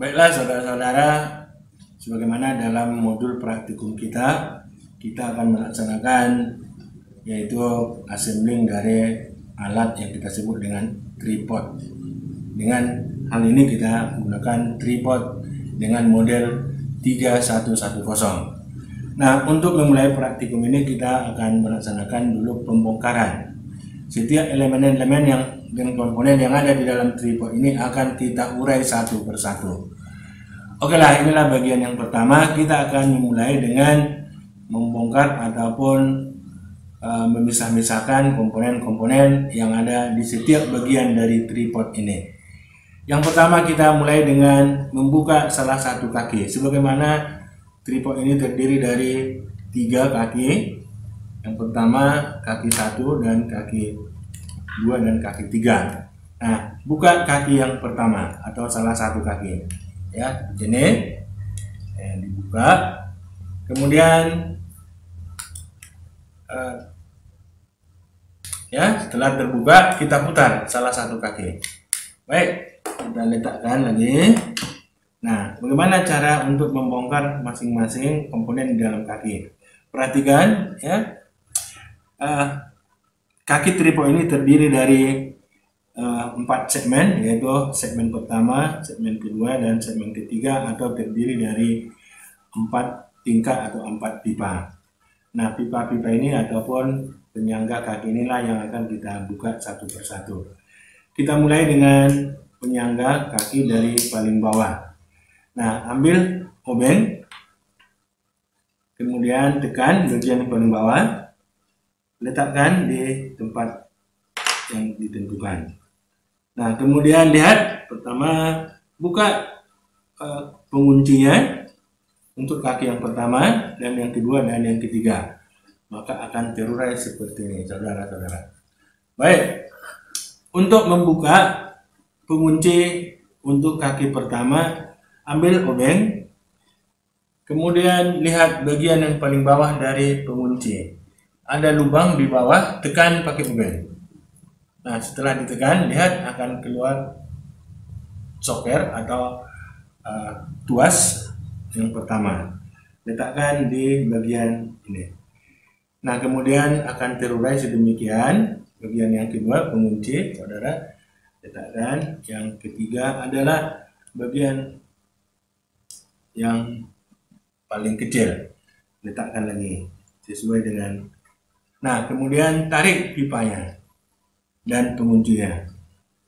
Baiklah saudara-saudara, sebagaimana dalam modul praktikum kita akan melaksanakan yaitu assembling dari alat yang kita sebut dengan tripod. Dengan hal ini kita menggunakan tripod dengan model 3110. Nah, untuk memulai praktikum ini kita akan melaksanakan dulu pembongkaran. Setiap elemen-elemen yang dan komponen yang ada di dalam tripod ini akan kita urai satu persatu. Oke lah, inilah bagian yang pertama. Kita akan memulai dengan membongkar ataupun memisah-misahkan komponen-komponen yang ada di setiap bagian dari tripod ini. Yang pertama kita mulai dengan membuka salah satu kaki. Sebagaimana tripod ini terdiri dari 3 kaki. Yang pertama kaki 1 dan kaki 2 dan kaki 3. Nah, buka kaki yang pertama atau salah satu kaki. Ya, ini dibuka. Kemudian setelah terbuka kita putar salah satu kaki. Baik, kita letakkan lagi. Nah, bagaimana cara untuk membongkar masing-masing komponen di dalam kaki? Perhatikan ya. Kaki tripod ini terdiri dari 4 segmen, yaitu segmen pertama, segmen kedua, dan segmen ketiga, atau terdiri dari 4 tingkat atau 4 pipa. Nah, pipa-pipa ini ataupun penyangga kaki inilah yang akan kita buka satu persatu. Kita mulai dengan penyangga kaki dari paling bawah. Nah, ambil obeng, kemudian tekan bagian paling bawah, letakkan di tempat yang ditentukan. Nah, kemudian lihat, pertama buka penguncinya untuk kaki yang pertama, dan yang kedua dan yang ketiga. Maka akan terurai seperti ini, saudara-saudara. Baik, untuk membuka pengunci untuk kaki pertama, ambil obeng, kemudian lihat bagian yang paling bawah dari pengunci. Ada lubang di bawah, tekan pakai obeng. Nah, setelah ditekan, lihat akan keluar soker atau tuas yang pertama. Letakkan di bagian ini. Nah, kemudian akan terurai sedemikian. Bagian yang kedua, pengunci, saudara. Letakkan. Yang ketiga adalah bagian yang paling kecil. Letakkan lagi sesuai dengan. Nah, kemudian tarik pipanya dan penguncinya.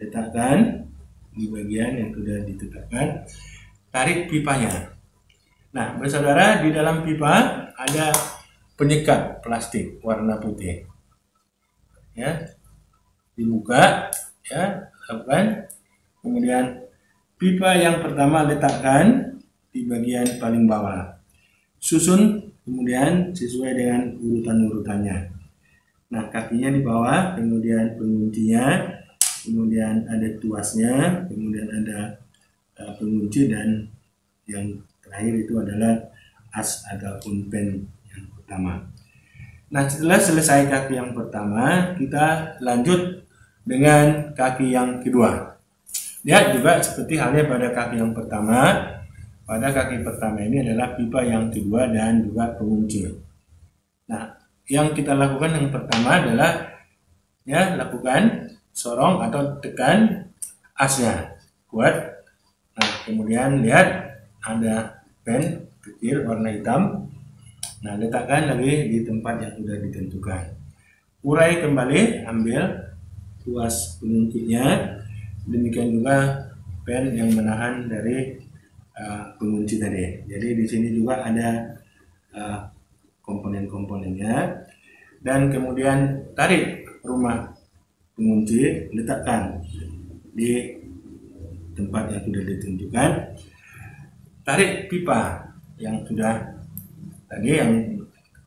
Letakkan di bagian yang sudah ditetapkan. Tarik pipanya. Nah, bersaudara, di dalam pipa ada penyekat plastik warna putih. Ya, dibuka, ya, lakukan. Kemudian pipa yang pertama letakkan di bagian paling bawah. Susun kemudian sesuai dengan urutan-urutannya. Nah, kakinya di bawah, kemudian penguncinya, kemudian ada tuasnya, kemudian ada pengunci, dan yang terakhir itu adalah as ataupun pen yang pertama. Nah, setelah selesai kaki yang pertama, kita lanjut dengan kaki yang kedua. Lihat juga seperti halnya pada kaki yang pertama. Pada kaki pertama ini adalah pipa yang kedua dan juga pengunci. Nah, yang kita lakukan yang pertama adalah lakukan sorong atau tekan asnya kuat. Nah, kemudian lihat ada pen kecil warna hitam. Nah, letakkan lagi di tempat yang sudah ditentukan. Urai kembali, ambil tuas penguncinya. Demikian juga pen yang menahan dari pengunci tadi. Jadi di sini juga ada komponen-komponennya, dan kemudian tarik rumah pengunci, letakkan di tempat yang sudah ditentukan. Tarik pipa yang sudah tadi, yang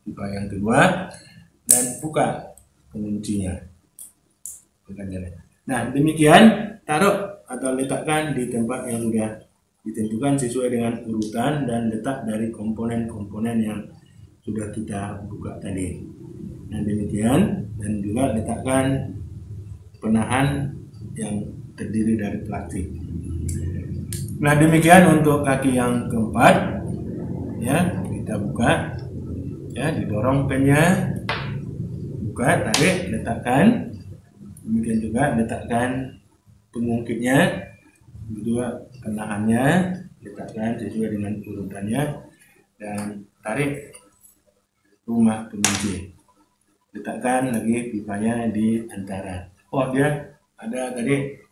pipa yang kedua, dan buka penguncinya. Nah, demikian taruh atau letakkan di tempat yang sudah ditentukan sesuai dengan urutan dan letak dari komponen-komponen yang sudah kita buka tadi. Nah, demikian, dan juga letakkan penahan yang terdiri dari plastik. Nah, demikian untuk kaki yang keempat. Ya, kita buka. Ya, didorong pennya. Buka, tarik, letakkan. Demikian juga letakkan pengungkitnya, juga kenaannya, letakkan sesuai dengan urutannya, dan tarik rumah pengunci. Letakkan lagi pipanya di antara. Oh, dia ada tadi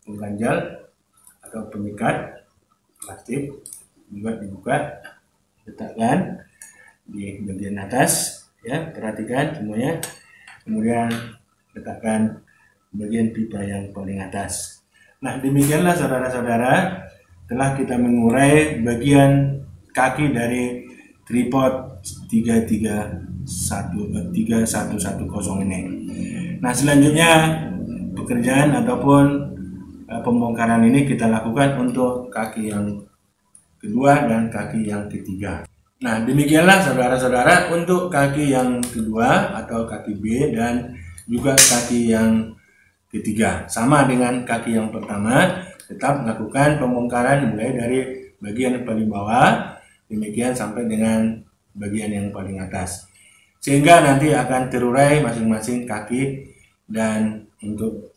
pengganjal atau pengikat plastik, juga dibuka, letakkan di bagian atas. Ya, perhatikan semuanya. Kemudian letakkan bagian pipa yang paling atas. Nah, demikianlah saudara-saudara, telah kita mengurai bagian kaki dari tripod 3110 ini. Nah, selanjutnya pekerjaan ataupun pembongkaran ini kita lakukan untuk kaki yang kedua dan kaki yang ketiga. Nah, demikianlah saudara-saudara untuk kaki yang kedua atau kaki B dan juga kaki yang ketiga. Sama dengan kaki yang pertama, tetap lakukan pembongkaran mulai dari bagian paling bawah, demikian sampai dengan bagian yang paling atas. Sehingga nanti akan terurai masing-masing kaki, dan untuk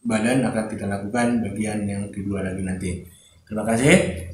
badan akan kita lakukan bagian yang kedua lagi nanti. Terima kasih.